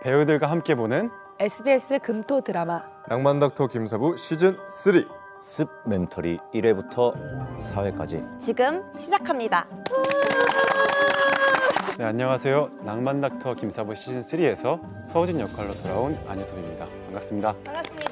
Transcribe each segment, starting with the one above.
배우들과 함께 보는 SBS 금토 드라마 낭만 닥터 김사부 시즌 3. 습 멘터리 1회부터 4회까지 지금 시작합니다. 네, 안녕하세요. 낭만 닥터 김사부 시즌 3에서 서우진 역할로 돌아온 안유섭입니다. 반갑습니다. 반갑습니다.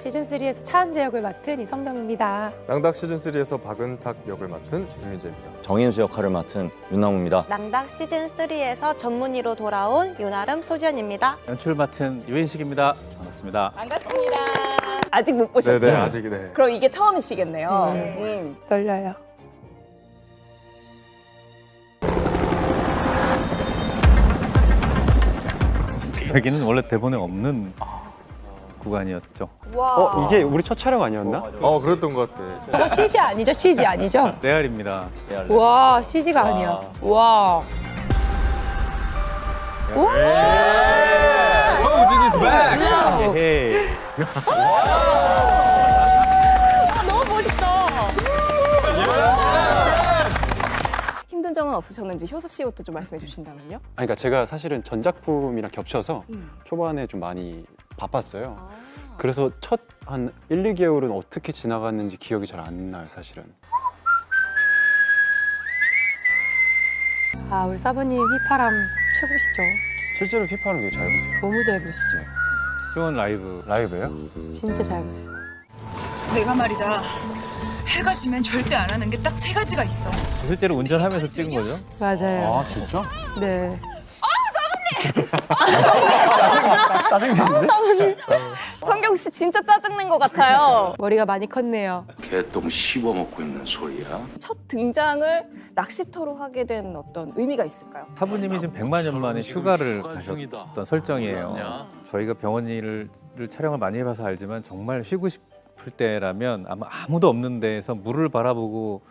시즌3에서 차은재 역을 맡은 이성경입니다. 낭닥 시즌 3에서 박은탁 역을 맡은 김민재입니다. 정인수 역할을 맡은 윤나무입니다. 낭닥 시즌3에서 전문의로 돌아온 윤아름 소지연입니다. 연출 맡은 유인식입니다. 반갑습니다. 반갑습니다. 아직 못 보셨죠? 네네, 아직 네. 그럼 이게 처음이시겠네요. 떨려요. 여기는 원래 대본에 없는 구간이었죠. 이게 우리 첫 촬영 아니었나? 그랬던 것 같아. 저거 CG 아니죠? CG 아니죠? 레알입니다. 와, CG가 아니야. 와. 서우진 is back! 예헤이. 너무 멋있다. 힘든 점은 없으셨는지 효섭 씨부터 좀 말씀해 주신다면요? 그러니까 제가 사실은 전 작품이랑 겹쳐서 초반에 좀 많이 바빴어요. 그래서 첫 한 1, 2개월은 어떻게 지나갔는지 기억이 잘 안 나요, 사실은. 아, 우리 사부님 휘파람 최고시죠? 실제로 휘파람 되게 잘 보세요. 너무 잘 보시죠? 쇼원 라이브. 라이브예요? 진짜 잘 보세요. 내가 말이다. 해가 지면 절대 안 하는 게 딱 세 가지가 있어. 실제로 운전하면서 찍은 거죠? 맞아요. 아, 진짜? 네. 성경 씨 진짜 짜증낸 것 같아요. 머리가 많이 컸네요. 개똥 씹어먹고 있는 소리야. 첫 등장을 낚시터로 하게 된 어떤 의미가 있을까요? 사부님이 지금 100만 년 만에 휴가를 가셨던 설정이에요. 저희가 병원 일을 촬영을 많이 해봐서 알지만 정말 쉬고 싶을 때라면 아마 아무도 없는 데에서 물을 바라보고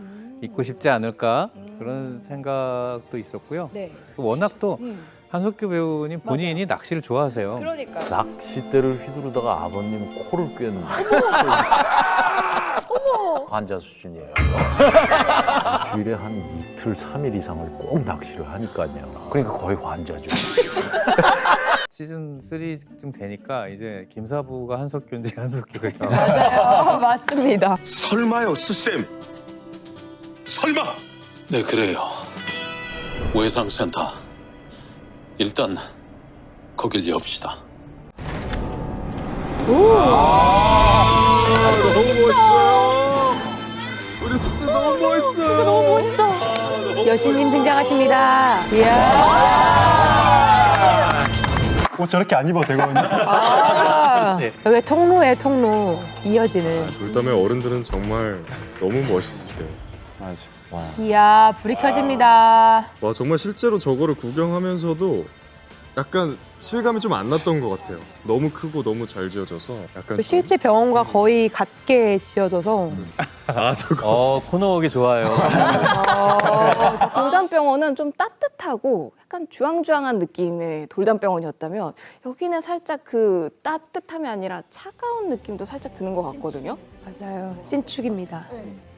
있고 싶지 않을까 그런 생각도 있었고요. 네. 워낙 또 한석규 배우님 본인이 낚시를 좋아하세요. 그러니까. 낚싯대를 휘두르다가 아버님 코를 꿰는 환자 수준이에요. 주일에 한 이틀, 3일 이상을 꼭 낚시를 하니까요. 그러니까 거의 환자죠. 시즌 3쯤 되니까 이제 김사부가 한석규인지 한석규가 맞아요. 맞습니다. 설마요, 스쌤. 설마. 네, 그래요. 외상센터. 일단 거길 엽시다. 너무 멋있어요. 우리 스스 너무 멋있어요. 진짜 너무 멋있다. 여신님 등장하십니다. 이야. 옷 저렇게 안 입어도 되거든요. 아, 여기 통로에 통로 이어지는. 돌담의 어른들은 정말 너무 멋있으세요. 맞아. 이야, 불이 켜집니다. 와, 정말 실제로 저거를 구경하면서도 약간 실감이 좀 안 났던 것 같아요. 너무 크고 너무 잘 지어져서 약간 실제 병원과 거의 같게 지어져서. 저거 코너웍이 좋아요. 돌담병원은 좀 따뜻하고 약간 주황주황한 느낌의 돌담병원이었다면 여기는 살짝 그 따뜻함이 아니라 차가운 느낌도 살짝 드는 것 같거든요. 맞아요. 신축입니다.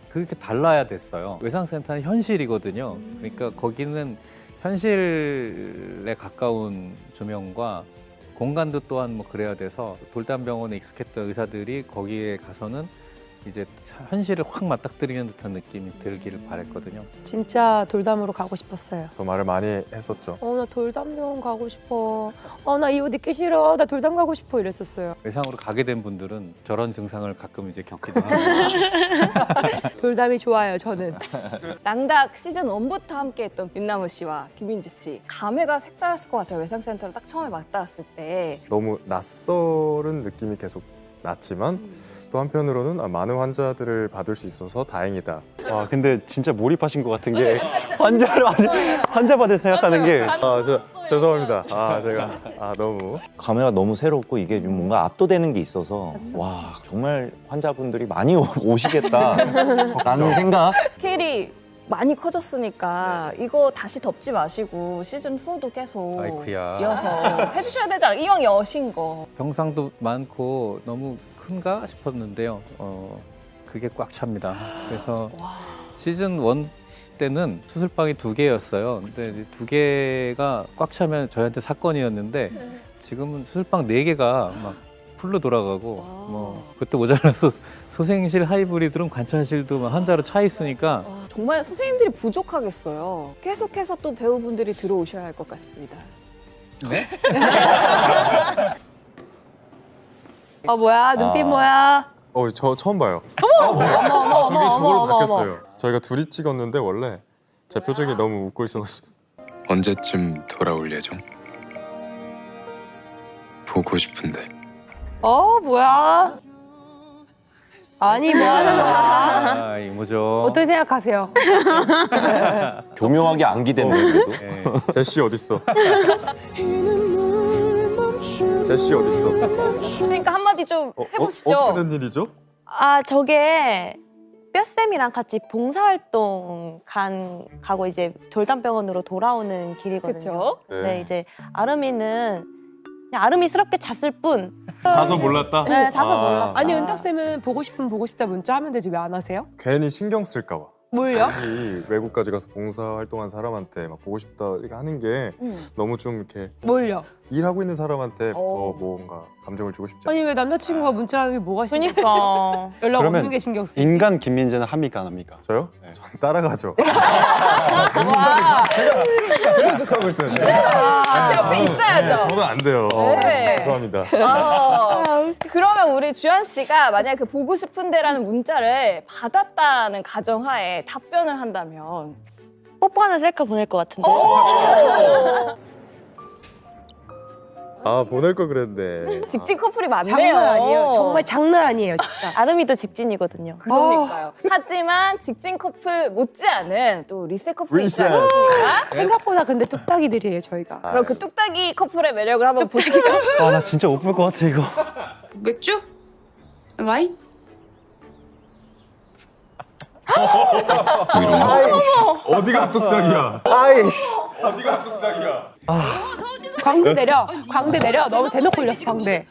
그렇게 달라야 됐어요. 외상센터는 현실이거든요. 그러니까 거기는 현실에 가까운 조명과 공간도 또한 뭐 그래야 돼서 돌담병원에 익숙했던 의사들이 거기에 가서는 이제 현실을 확 맞닥뜨리는 듯한 느낌이 들기를 바랬거든요. 진짜 돌담으로 가고 싶었어요. 그 말을 많이 했었죠. 나 돌담병원 가고 싶어. 나 이 옷 입기 싫어. 나 돌담 가고 싶어. 이랬었어요. 외상으로 가게 된 분들은 저런 증상을 가끔 이제 겪기도 하고. 돌담이 좋아요, 저는. 낭닥 시즌 1부터 함께했던 윤나무 씨와 김민재 씨 감회가 색달랐을 것 같아요. 외상센터를 딱 처음에 맞닿았을 때. 너무 낯설은 느낌이 계속 났지만 또 한편으로는 많은 환자들을 받을 수 있어서 다행이다. 와, 근데 진짜 몰입하신 것 같은 게 환자 받을 생각하는 게 죄송합니다. 제가 너무 감회가 너무 새롭고 이게 뭔가 압도되는 게 있어서 와, 정말 환자분들이 많이 오시겠다라는 생각. 스케일이 많이 커졌으니까 이거 다시 덮지 마시고 시즌 4도 계속 아이쿠야. 이어서 해주셔야 되지 않아요? 이왕 여신 거. 병상도 많고 너무 큰가 싶었는데요. 그게 꽉 찹니다. 그래서 시즌 1 때는 수술방이 2개였어요. 근데 이제 2개가 꽉 차면 저희한테 사건이었는데 지금은 수술방 4개가 막 풀로 돌아가고 뭐 그때 모자라서 소생실 하이브리드는 관찰실도 막 한자로 차 있으니까 와, 정말 선생님들이 부족하겠어요. 계속해서 또 배우분들이 들어오셔야 할 것 같습니다. 네? 뭐야 눈빛 아. 뭐야? 저 처음 봐요. 어머 저게 저걸로 어머. 바뀌었어요. 저희가 둘이 찍었는데 원래 제 표정이 너무 웃고 있어서 언제쯤 돌아올 예정? 보고 싶은데. 뭐야? 아니 뭐 하는 거야? 이모죠. 어떻게 생각하세요? 교묘하게 안기됐네 그래도. 예. 제시 어딨어? 제시 어딨어? 그러니까 한마디 좀 해보시죠. 어떻게 된 일이죠? 저게 뼈쌤이랑 같이 봉사활동 가고 이제 돌담병원으로 돌아오는 길이거든요. 그렇죠. 네, 이제 아름이는 그냥 아름이스럽게 잤을 뿐. 자서 몰랐다? 네, 자서 몰랐다. 아니 은탁쌤은 보고 싶으면 보고 싶다 문자 하면 되지 왜 안 하세요? 괜히 신경 쓸까 봐. 뭘요? 이 외국까지 가서 봉사활동한 사람한테 막 보고 싶다 이렇게 하는 게 너무 좀 이렇게 뭘요? 일하고 있는 사람한테 더 뭔가 감정을 주고 싶지 않아요. 아니 왜 남자친구가 문자하는 게 뭐가 신경 그러니까. 연락 그러면 없는 게 신경 쓰지? 인간 김민재는 합니까 안 합니까? 저요? 네. 전 따라가죠. 와, 계속 하고 있어요. 같이 옆에 있어야죠. 저는 안 돼요. 네. 죄송합니다. 그러면 우리 주현 씨가 만약 그 보고 싶은데라는 문자를 받았다는 가정하에 답변을 한다면 뽀뽀 하나 셀카 보낼 것 같은데. 보낼 걸 그랬는데. 직진 커플이 많네요. 장난 아니에요. 정말 장난 아니에요 진짜. 아름이도 직진이거든요. 그러니까요. 하지만 직진 커플 못지않은 또 리셋 커플이 있지 리셋. 않습니까? 생각보다 근데 뚝딱이들이에요 저희가. 그럼 그 뚝딱이 커플의 매력을 한번 보시죠. 나 진짜 못 볼 것 같아 이거. 맥주? 와인? 어디가 뚝딱이야? 아이씨. 어디가 뚝딱이야? 광대 내려. 광대 내려. 너무 대놓고 올렸어 광대.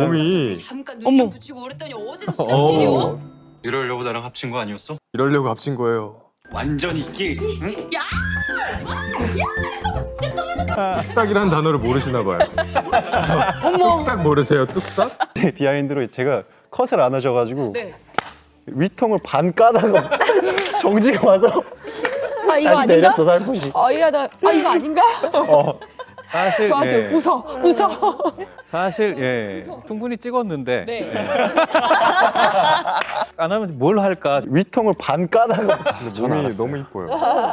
몸이 잠깐 눈 좀 붙이고 그랬더니 어제도 수작질이요? 이러려고 나랑 합친 거 아니었어? 이러려고 합친 거예요. 완전 있기. 응? 뚝딱이란 단어를 모르시나 봐요. 뚝딱 모르세요? 뚝딱? 비하인드로 제가 컷을 안 하셔가지고 위통을 반 까다가 정지가 와서 이거 다시 아닌가? 내렸어 살포시. 이러다 이거 아닌가? 사실 저한테 웃어. 사실 충분히 찍었는데 안 하면 뭘 할까? 위통을 반 까다가 몸이 너무 이뻐요.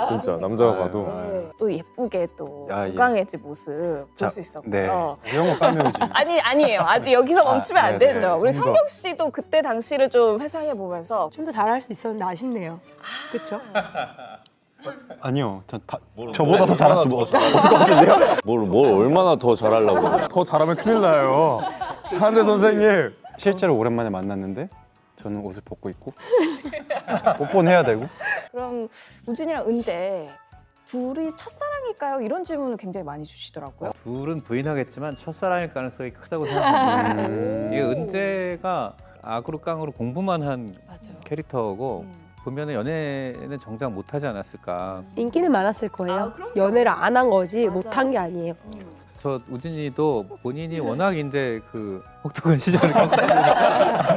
진짜 남자가 봐도. 또 예쁘게 또 야, 예. 건강해진 모습 볼 자, 수 있었고요. 네. 이런 거 까매우지. 아니에요. 아직 여기서 멈추면 안 네네. 되죠. 우리 좀 더. 성경 씨도 그때 당시를 좀 회상해 보면서 좀 더 잘할 수 있었는데 아쉽네요. 그렇죠? 아니요, 저보다 더 잘할 수 없을 것 같은데요. 뭘 얼마나 더 잘하려고 그래. 더 잘하면 큰일 나요. 한대 선생님. 실제로 오랜만에 만났는데 저는 옷을 벗고 있고 뽀뽀는 해야 되고. 그럼 우진이랑 은재 둘이 첫사랑일까요? 이런 질문을 굉장히 많이 주시더라고요. 둘은 부인하겠지만 첫사랑일 가능성이 크다고 생각합니다. 이게 은재가 악으로 깡으로 공부만 한 맞아요. 캐릭터고 보면은 연애는 정작 못하지 않았을까. 인기는 많았을 거예요. 연애를 안 한 거지 못한 게 아니에요. 저 우진이도 본인이 워낙 이제 그 혹독한 시절을 겪다 보니까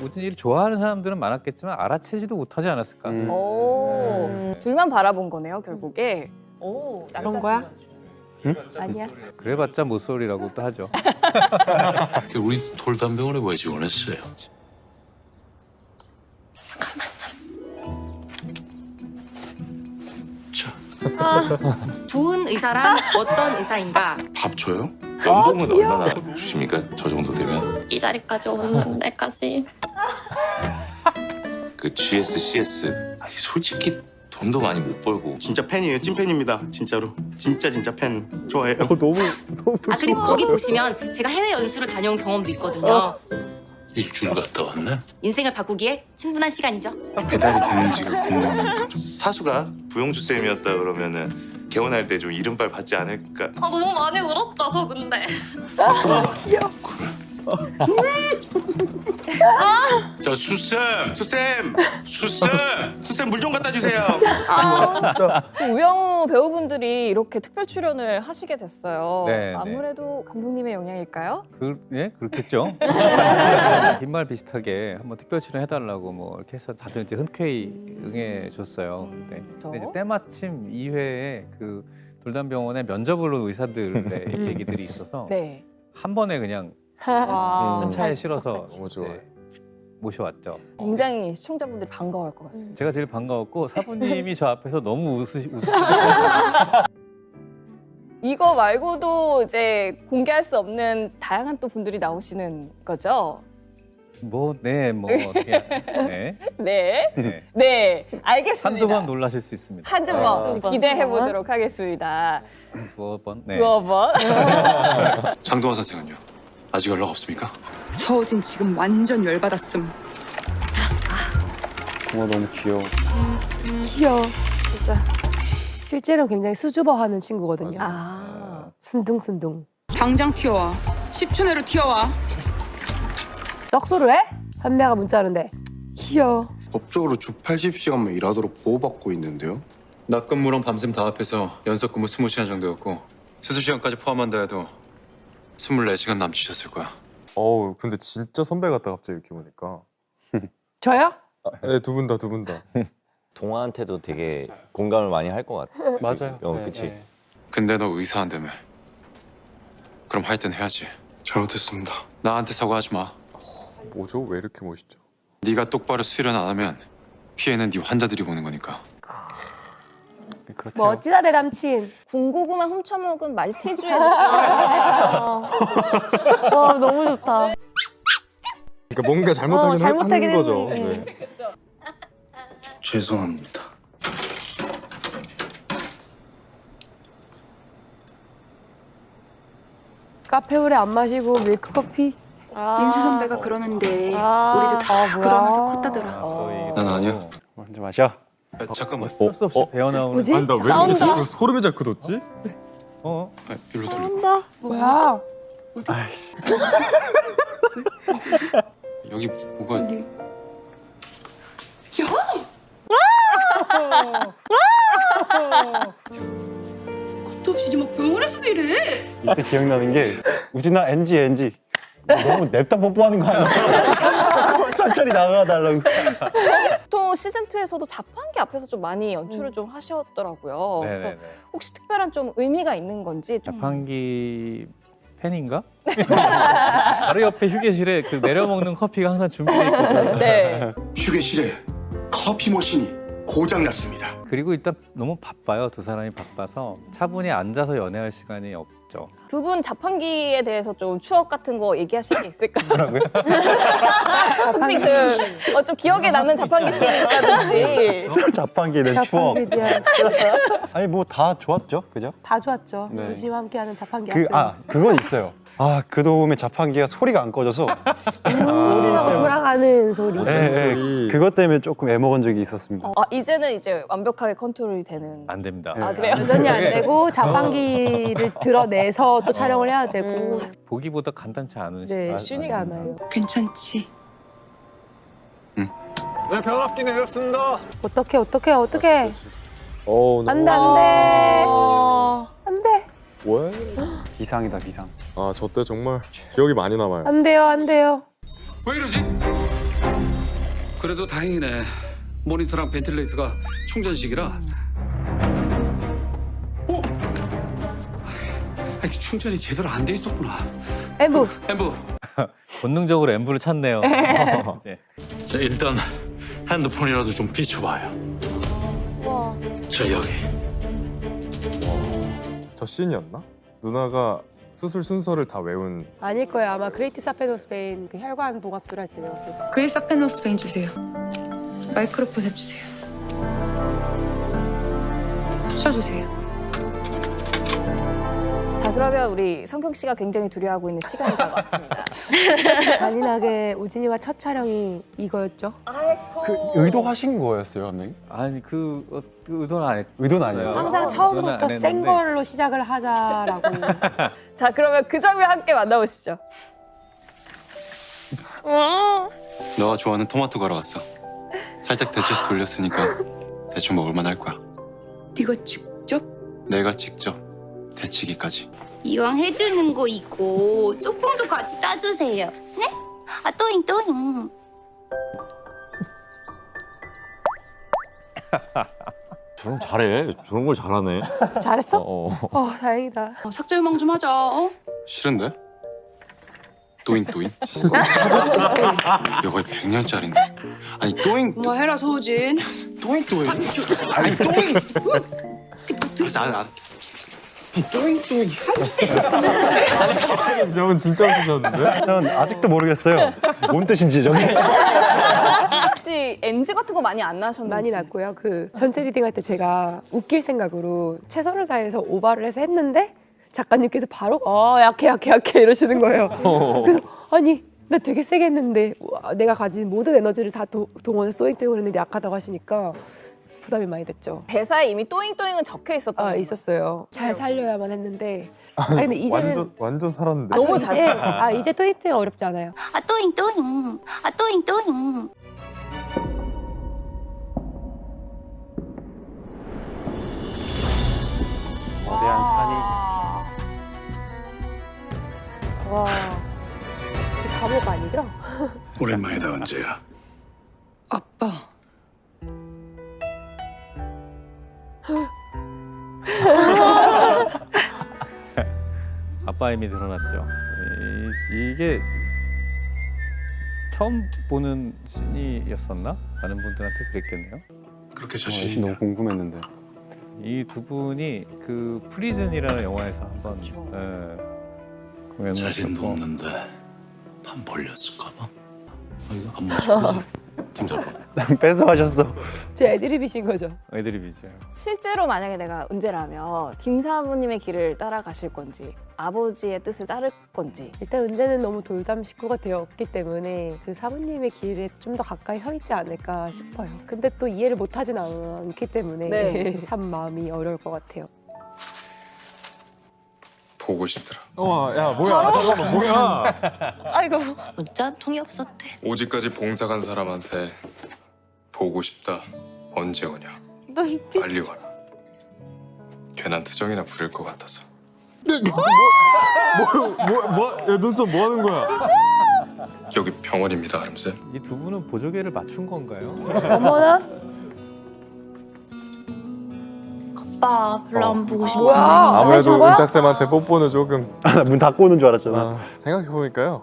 우진이를 좋아하는 사람들은 많았겠지만 알아채지도 못하지 않았을까. 오, 둘만 바라본 거네요, 결국에. 오, 그런 거야? 아니야. 그래봤자 모쏠이라고 또 하죠. 우리 돌담병원에 왜 지원했어요? 좋은 의사란 어떤 의사인가? 밥 줘요? 연봉은 얼마나 주십니까? 저 정도 되면? 이 자리까지 오는 데까지. 그 GS, CS 솔직히 돈도 많이 못 벌고 진짜 팬이에요. 찐팬입니다. 진짜로. 진짜 팬. 좋아해요. 너무 아 그리고 거기 보시면 제가 해외 연수를 다녀온 경험도 있거든요. 일주일 갔다 왔네? 인생을 바꾸기에 충분한 시간이죠. 배달이 되는지가 궁금합니다. 사수가 부영주 쌤이었다 그러면은 개원할 때 좀 이른발 받지 않을까? 아 너무 많이 울었죠 저 근데. 그래 저 수쌤 수쌤 물 좀 갖다 주세요. 진짜. 우영우 배우분들이 이렇게 특별 출연을 하시게 됐어요. 네, 아무래도 감독님의 영향일까요? 예, 그렇겠죠. 빈말 비슷하게 한번 특별 출연해달라고 뭐 이렇게 해서 다들 이제 흔쾌히 응해줬어요. 근데 이제 때마침 2회에 그 돌담병원에 면접을 온 의사들의 얘기들이 있어서 네. 한 번에 그냥 와. 한 차에 실어서 너무 좋아요. 이제 모셔왔죠. 굉장히 시청자분들이 반가워할 것 같습니다. 제가 제일 반가웠고 사부님이 저 앞에서 너무 웃으시고 이거 말고도 이제 공개할 수 없는 다양한 또 분들이 나오시는 거죠? 네. 네, 알겠습니다. 한두 번 놀라실 수 있습니다. 한두 번 기대해 보도록 하겠습니다. 두어 번. 네. 두어 번. 장동원 선생은요? 아직 연락 없습니까? 서우진 지금 완전 열받았음. 너무 귀여워. 귀여워. 진짜. 실제로 굉장히 수줍어하는 친구거든요. 아, 순둥순둥. 당장 튀어와. 10초 내로 튀어와. 떡소를 해? 선배가 문자하는데. 귀여워. 법적으로 주 80시간만 일하도록 보호받고 있는데요. 낮 근무랑 밤샘 다 합해서 연속 근무 20시간 정도였고 수술 시간까지 포함한다 해도 24시간 남치셨을 거야. 어우 근데 진짜 선배 같다 갑자기 이렇게 보니까. 저요? 네, 두 분 다. 동아한테도 되게 공감을 많이 할 것 같아. 맞아요. 그치. 근데 너 의사한다며. 그럼 할 땐 해야지. 잘못했습니다. 나한테 사과하지 마. 뭐죠? 왜 이렇게 멋있죠? 네가 똑바로 수련 안 하면 피해는 네 환자들이 보는 거니까. 그렇대요. 멋지다 내 남친. 군고구마 훔쳐먹은 말티즈의 너무 좋다. 그러니까 뭔가 잘못하긴 잘못하긴 하는 거죠. 했는데. 네. 죄송합니다. 카페오레 안 마시고 밀크커피. 민수 선배가 그러는데 아. 우리도 다 뭐야. 그러면서 컸다더라. 난 아니야. 먼저 마셔. 잠깐만. 어쩔 수 없이 배어 나오는. 뭐지? 아니 나 왜 이렇게 지금 소름이 자꾸 돋지? 일로 돌려. 한다. 뭐야? 여기 뭐가? 겁도 없이 막 병원에서도 이래. 이때 기억나는 게 우진아 NG. 너무 냅다 뽀뽀하는 거 아니야? 천천히 나가달라고. 또 시즌 2에서도 자판기 앞에서 좀 많이 연출을 좀 하셨더라고요. 그래서 네네네. 혹시 특별한 좀 의미가 있는 건지 좀 자판기 팬인가? 바로 옆에 휴게실에 그 내려먹는 커피가 항상 준비되어 있거든요. 네. 휴게실에 커피 머신이 고장났습니다. 그리고 일단 너무 바빠요. 두 사람이 바빠서 차분히 앉아서 연애할 시간이 없죠. 두 분 자판기에 대해서 좀 추억 같은 거 얘기하실 게 있을까요? 뭐라고요? 혹시 좀 기억에 남는 자판기 씬 있다든지. 자판기에 대한 추억. 자판기에 대한 아니 뭐 다 좋았죠, 그죠? 다 좋았죠. 네. 우지와 함께하는 자판기. 그건 있어요. 그 도움에 자판기가 소리가 안 꺼져서 하고 돌아가는 소리. 그것 때문에 조금 애먹은 적이 있었습니다. 이제는 이제 완벽하게 컨트롤이 되는. 안 됩니다. 아 그래요? 여전히 안 되고 자판기를 드러내서 또 촬영을 해야 되고. 보기보다 간단치 않은 네, 시간. 쉬지 않아요. 괜찮지? 네, 변압기 내렸습니다. 어떡해. 너무. 안돼. 안돼. 왜? 비상이다, 비상. 저 때 정말 기억이 많이 남아요. 안돼요. 왜 이러지? 그래도 다행이네. 모니터랑 벤틸레이터가 충전식이라. 충전이 제대로 안 돼 있었구나. 엠부. 본능적으로 엠브를 찾네요. 이제. 자 일단 핸드폰이라도 좀 비춰봐요. 저 여기. 저 씬이었나? 누나가 수술 순서를 다 외운. 아닐 거예요. 아마 그레이트 사페노스페인 그 혈관 봉합술 할 때 배웠을 거예요. 그레이사페노스페인 주세요. 마이크로포셉 주세요. 수저 주세요. 자 그러면 우리 성경 씨가 굉장히 두려워하고 있는 시간이 다 왔습니다. 잔인하게 우진이와 첫 촬영이 이거였죠? 의도하신 거였어요, 감독님? 아니 의도는 안 했어요. 의도는 아니었어요. 항상 의도는 처음부터 안 센 했는데. 걸로 시작을 하자라고. 자 그러면 그 장면 함께 만나보시죠. 너가 좋아하는 토마토 갈아왔어. 살짝 데쳐서 돌렸으니까 대충 먹을만 할 거야. 네가 직접? 내가 직접 데치기까지. 이왕 해주는 거 이거 뚜껑도 같이 따주세요. 네? 아 또잉. 저런 잘해. 저런 걸 잘하네. 잘했어? 다행이다. 삭제 유망 좀 하자. 싫은데? 또잉. 여거 100년짜리인데. 아니 또잉. 뭐 해라 소진. 또잉. 아니 또잉. 알았어 안. 또잉. 저건 진짜 웃으셨는데? 전 아직도 모르겠어요. 뭔 뜻인지 저게. 혹시 NG 같은 거 많이 안 나셨는지? 많이 났고요. 그 전체 리딩 할 때 제가 웃길 생각으로 최선을 다해서 오바를 해서 했는데 작가님께서 바로 약해 이러시는 거예요. 그래서 아니 나 되게 세게 했는데 내가 가진 모든 에너지를 다 동원해서 또잉또잉을 했는데 약하다고 하시니까 부담이 많이 됐죠. 대사에 이미 또잉또잉은 적혀 있었던 건가요? 있었어요. 잘 살려야만 했는데 근데 이제는 완전 살았는데. 너무 잘 이제 또잉또잉 어렵지 않아요. 아 또잉. 아 또잉. 거대한 산이. 와, 감옥 아니죠? 오랜만이다 은재야. 아빠. 아빠 힘이 드러났죠. 이게 처음 보는 씬이었었나? 많은 분들한테 그랬겠네요. 그렇게 너무 궁금했는데. 이 두 분이 그 프리즌이라는 영화에서 한번 공연을 자신도 했었고. 없는데 판 벌렸을까봐. 이거 안 맞을 거지? 김사부. 뺏어가셨어. 제 애드립이신 거죠? 애드립이죠. 실제로 만약에 내가 은재라면 김사부님의 길을 따라가실 건지 아버지의 뜻을 따를 건지. 일단 은재는 너무 돌담 식구가 되었기 때문에 그 사부님의 길에 좀 더 가까이 서 있지 않을까 싶어요. 근데 또 이해를 못하진 않기 때문에 네. 참 마음이 어려울 것 같아요. 보고 싶더라. 야 뭐야? 잠깐만 뭐야? 아이고 문자 한 통이 없었대. 오지까지 봉사 간 사람한테 보고 싶다. 언제 오냐? 빨리 와라. 괜한 투정이나 부릴 것 같아서. 야 눈썹 뭐 하는 거야? 여기 병원입니다, 아름쌤. 이 두 분은 보조개를 맞춘 건가요? 어머나? 오빠 별로 안 보고 싶어. 뭐야? 아무래도 저거야? 은탁쌤한테 뽀뽀는 조금. 문 닫고 오는 줄 알았잖아. 생각해 보니까요.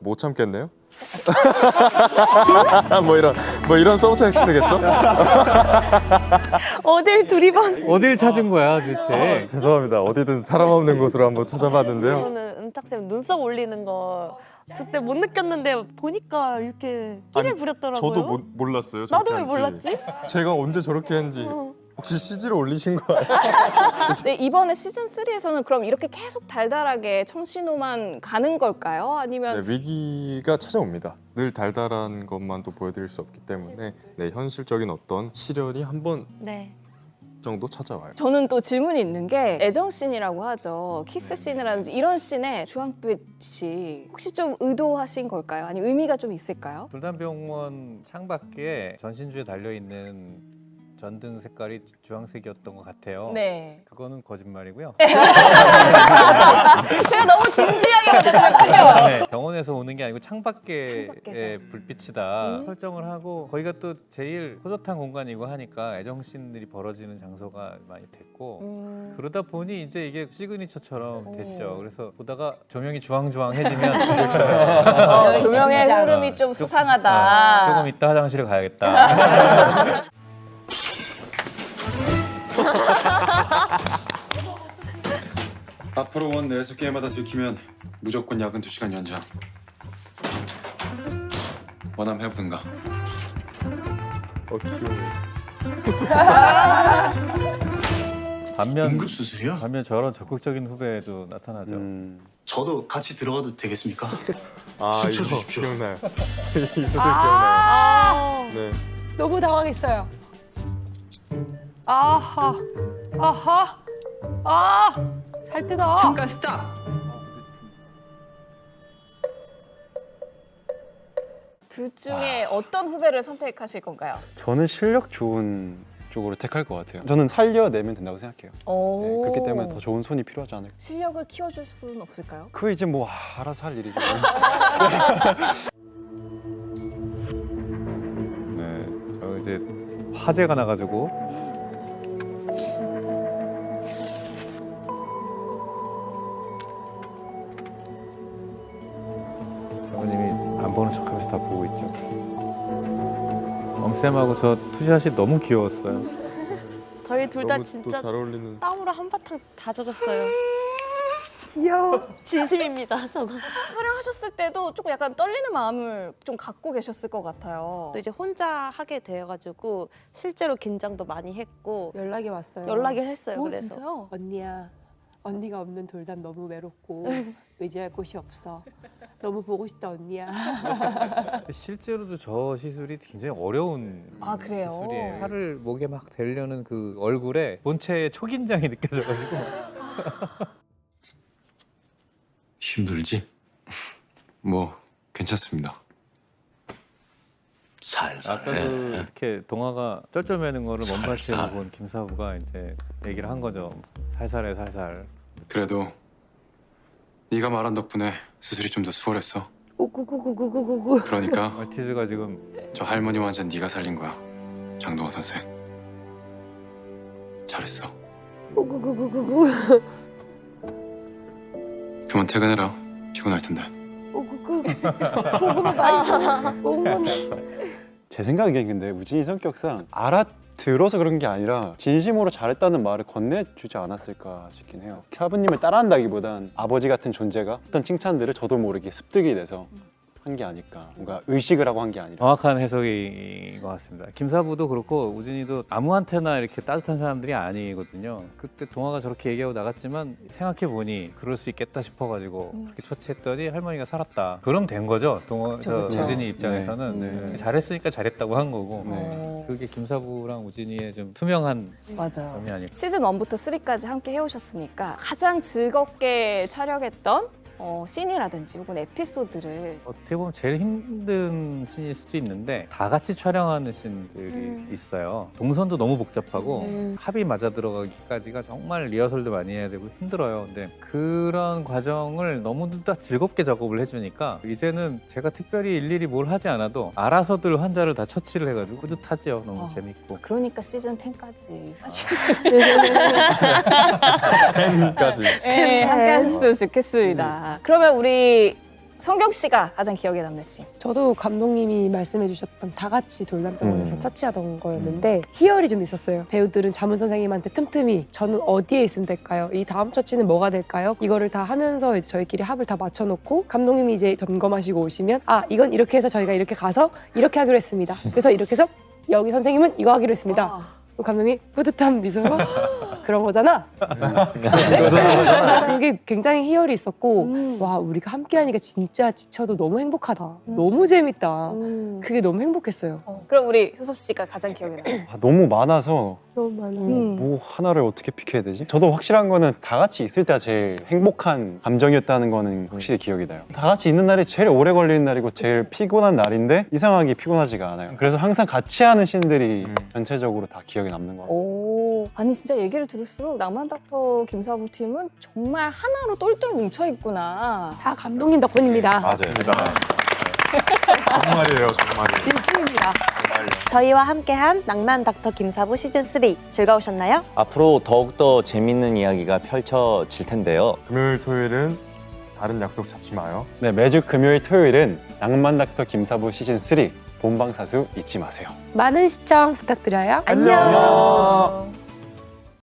못 참겠네요. 뭐 이런 서브텍스트겠죠? 어딜 두리번. 어딜 찾은 거야 도대체? 죄송합니다. 어디든 사람 없는 곳으로 한번 찾아봤는데요. 저는 은탁쌤 눈썹 올리는 거 그때 못 느꼈는데 보니까 이렇게 끼를 부렸더라고요. 저도 몰랐어요. 나도 왜 몰랐지? 제가 언제 저렇게 했는지. 혹시 CG를 올리신 거 아니에요? 네, 이번에 시즌 3에서는 그럼 이렇게 계속 달달하게 청신호만 가는 걸까요? 아니면 네, 위기가 찾아옵니다. 늘 달달한 것만 또 보여드릴 수 없기 때문에 현실적인 어떤 시련이 한 번 정도 찾아와요. 저는 또 질문이 있는 게 애정 씬이라고 하죠. 키스 씬이라든지 이런 씬에 주황빛이 혹시 좀 의도하신 걸까요? 아니면 의미가 좀 있을까요? 돌담병원 창밖에 전신주에 달려 있는 전등 색깔이 주황색이었던 것 같아요. 네. 그거는 거짓말이고요. 제가 너무 진지하게 받아들였군요. 네, 병원에서 오는 게 아니고 창밖의 불빛이다 설정을 하고 거기가 또 제일 호젓한 공간이고 하니까 애정씬들이 벌어지는 장소가 많이 됐고 그러다 보니 이제 이게 시그니처처럼 됐죠. 그래서 보다가 조명이 주황주황해지면 조명의 흐름이 좀 수상하다. 조금 이따 화장실에 가야겠다. 앞으로 원 6개마다 들키면 무조건 야근 2시간 연장. 원하면 해보든가. 귀여워. 응급수술이요? 반면 저런 적극적인 후배도 나타나죠. 저도 같이 들어가도 되겠습니까? 이거 주십시오. 기억나요. 이 수술 기억나요. 네. 너무 당황했어요. 아하, 잘 뜯어. 잠깐 스탑. 둘 중에 어떤 후배를 선택하실 건가요? 저는 실력 좋은 쪽으로 택할 것 같아요. 저는 살려내면 된다고 생각해요. 네, 그렇기 때문에 더 좋은 손이 필요하지 않을까. 실력을 키워줄 수는 없을까요? 그거 이제 뭐 알아서 할 일이죠. 네, 저 이제 화재가 나가지고 아버님이 안 보는 척하면서 다 보고 있죠. 엄쌤하고 저 투샷이 너무 귀여웠어요. 저희 둘 다 너무 또 진짜 잘 어울리는. 땀으로 한바탕 다 젖었어요. 귀여워. 진심입니다, 저거. 촬영하셨을 때도 조금 약간 떨리는 마음을 좀 갖고 계셨을 것 같아요. 또 이제 혼자 하게 되어가지고 실제로 긴장도 많이 했고 연락이 왔어요. 연락을 했어요. 오, 그래서 진짜요? 언니야, 언니가 없는 돌담 너무 외롭고 의지할 곳이 없어. 너무 보고 싶다 언니야. 실제로도 저 시술이 굉장히 어려운 아, 그래요? 시술이에요. 팔을 목에 막 대려는 그 얼굴에 본체의 초긴장이 느껴져가지고 힘들지? 뭐 괜찮습니다. 살살. 아까 그 이렇게 동화가 쩔쩔매는 거를 먼발치로 살살. 본 김사부가 이제 얘기를 한 거죠. 살살해 살살. 그래도 네가 말한 덕분에 수술이 좀 더 수월했어. 오구구구구구구구. 그러니까 알티즈가 지금 저 할머니 완전 네가 살린 거야. 장동화 선생. 잘했어. 오구구구구구. 그만 퇴근해라. 피곤할 텐데. 오구구. 고구마 맛있어. 고구마. 제 생각엔 근데 우진이 성격상 알아들어서 그런 게 아니라 진심으로 잘했다는 말을 건네주지 않았을까 싶긴 해요. 사부님을 따라한다기보단 아버지 같은 존재가 어떤 칭찬들을 저도 모르게 습득이 돼서 한 게 아닐까. 뭔가 의식을 하고 한 게 아니라. 정확한 해석인 것 같습니다. 김사부도 그렇고 우진이도 아무한테나 이렇게 따뜻한 사람들이 아니거든요. 그때 동화가 저렇게 얘기하고 나갔지만 생각해보니 그럴 수 있겠다 싶어가지고 그렇게 처치했더니 할머니가 살았다. 그럼 된 거죠. 그쵸. 우진이 입장에서는 네. 잘했으니까 잘했다고 한 거고 네. 그게 김사부랑 우진이의 좀 투명한 맞아요. 점이 아닐까. 시즌 1부터 3까지 함께 해오셨으니까 가장 즐겁게 촬영했던 씬이라든지 혹은 에피소드를 어떻게 보면 제일 힘든 씬일 수도 있는데 다 같이 촬영하는 씬들이 있어요. 동선도 너무 복잡하고 합이 맞아 들어가기까지가 정말 리허설도 많이 해야 되고 힘들어요. 근데 그런 과정을 너무도 다 즐겁게 작업을 해주니까 이제는 제가 특별히 일일이 뭘 하지 않아도 알아서들 환자를 다 처치를 해가지고 뿌듯하죠. 너무 재밌고. 그러니까 시즌 10까지 팬까지. 네, 함께 하셨으면 좋겠습니다. 그러면 우리 성경 씨가 가장 기억에 남는 씬. 저도 감독님이 말씀해주셨던 다 같이 돌담병원에서 처치하던 거였는데 희열이 좀 있었어요. 배우들은 자문 선생님한테 틈틈이 저는 어디에 있으면 될까요? 이 다음 처치는 뭐가 될까요? 이거를 다 하면서 이제 저희끼리 합을 다 맞춰놓고 감독님이 이제 점검하시고 오시면 아 이건 이렇게 해서 저희가 이렇게 가서 이렇게 하기로 했습니다. 그래서 이렇게 해서 여기 선생님은 이거 하기로 했습니다. 감독님이 뿌듯한 미소로 그런 거잖아. 그게 굉장히 희열이 있었고 와 우리가 함께하니까 진짜 지쳐도 너무 행복하다. 너무 재밌다. 그게 너무 행복했어요. 그럼 우리 효섭 씨가 가장 기억에 남는. 너무 많아서 너무 많아. 뭐 하나를 어떻게 픽해야 되지? 저도 확실한 거는 다 같이 있을 때가 제일 행복한 감정이었다는 거는 확실히 기억이 나요. 다 같이 있는 날이 제일 오래 걸리는 날이고 제일 피곤한 날인데 이상하게 피곤하지가 않아요. 그래서 항상 같이 하는 씬들이 전체적으로 다 기억에 남는 것 같아요. 오, 아니 진짜 얘기를 들을수록 낭만 닥터 김사부 팀은 정말 하나로 똘똘 뭉쳐 있구나. 다 감독님 덕분입니다. 맞습니다. 정말이에요, 정말이에요. 진심입니다. 저희와 함께한 낭만 닥터 김사부 시즌 3 즐거우셨나요? 앞으로 더욱더 재밌는 이야기가 펼쳐질 텐데요. 금요일, 토요일은 다른 약속 잡지 마요. 네, 매주 금요일, 토요일은 낭만 닥터 김사부 시즌 3 본방사수 잊지 마세요. 많은 시청 부탁드려요. 안녕.